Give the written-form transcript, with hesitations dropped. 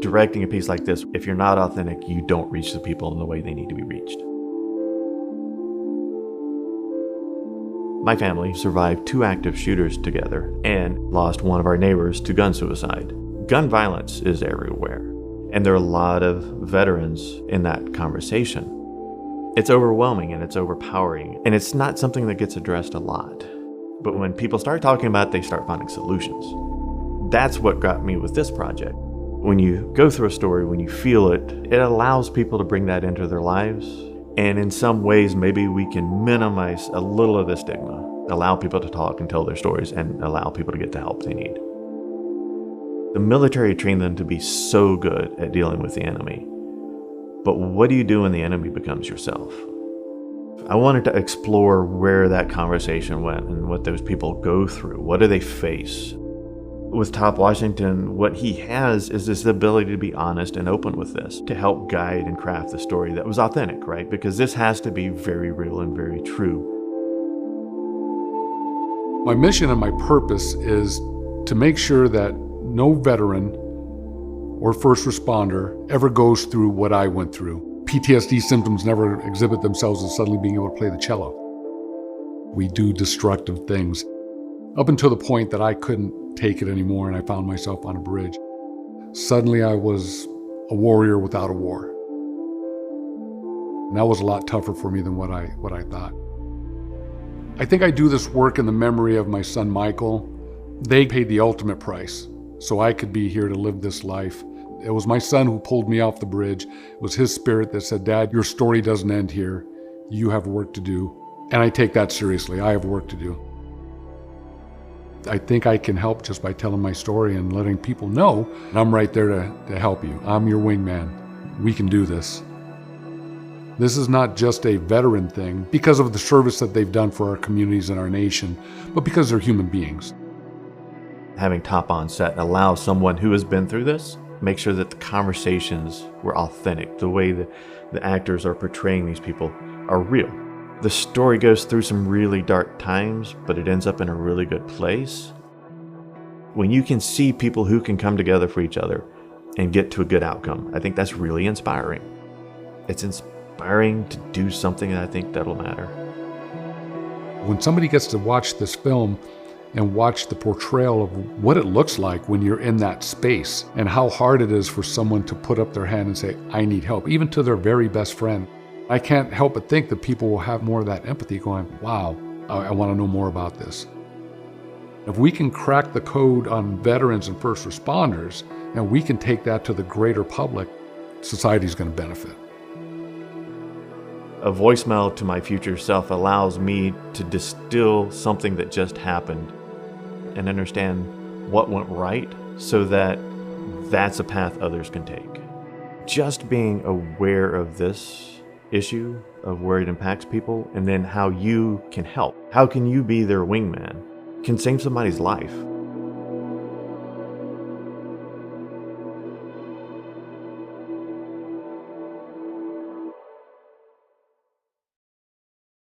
Directing a piece like this, if you're not authentic, you don't reach the people in the way they need to be reached. My family survived 2 active shooters together and lost one of our neighbors to gun suicide. Gun violence is everywhere, and there are a lot of veterans in that conversation. It's overwhelming and it's overpowering, and it's not something that gets addressed a lot. But when people start talking about it, they start finding solutions. That's what got me with this project. When you go through a story, when you feel it, it allows people to bring that into their lives. And in some ways, maybe we can minimize a little of the stigma, allow people to talk and tell their stories, and allow people to get the help they need. The military trained them to be so good at dealing with the enemy. But what do you do when the enemy becomes yourself? I wanted to explore where that conversation went and what those people go through. What do they face? With Top Washington, what he has is this ability to be honest and open with this, to help guide and craft the story that was authentic, right? Because this has to be very real and very true. My mission and my purpose is to make sure that no veteran or first responder ever goes through what I went through. PTSD symptoms never exhibit themselves as suddenly being able to play the cello. We do destructive things up until the point that I couldn't take it anymore and I found myself on a bridge. Suddenly I was a warrior without a war. And that was a lot tougher for me than what I thought. I think I do this work in the memory of my son Michael. They paid the ultimate price so I could be here to live this life. It was my son who pulled me off the bridge. It was his spirit that said, "Dad, your story doesn't end here. You have work to do." And I take that seriously. I have work to do. I think I can help just by telling my story and letting people know I'm right there to help you. I'm your wingman. We can do this. This is not just a veteran thing because of the service that they've done for our communities and our nation, but because they're human beings. Having Top on set allows someone who has been through this, make sure that the conversations were authentic. The way that the actors are portraying these people are real. The story goes through some really dark times, but it ends up in a really good place. When you can see people who can come together for each other and get to a good outcome, I think that's really inspiring. It's inspiring to do something that I think that'll matter. When somebody gets to watch this film and watch the portrayal of what it looks like when you're in that space and how hard it is for someone to put up their hand and say, "I need help," even to their very best friend, I can't help but think that people will have more of that empathy going, wow, I want to know more about this. If we can crack the code on veterans and first responders, and we can take that to the greater public, society's going to benefit. A voicemail to my future self allows me to distill something that just happened and understand what went right so that that's a path others can take. Just being aware of this issue, of where it impacts people, and then how you can help. How can you be their wingman? Can save somebody's life.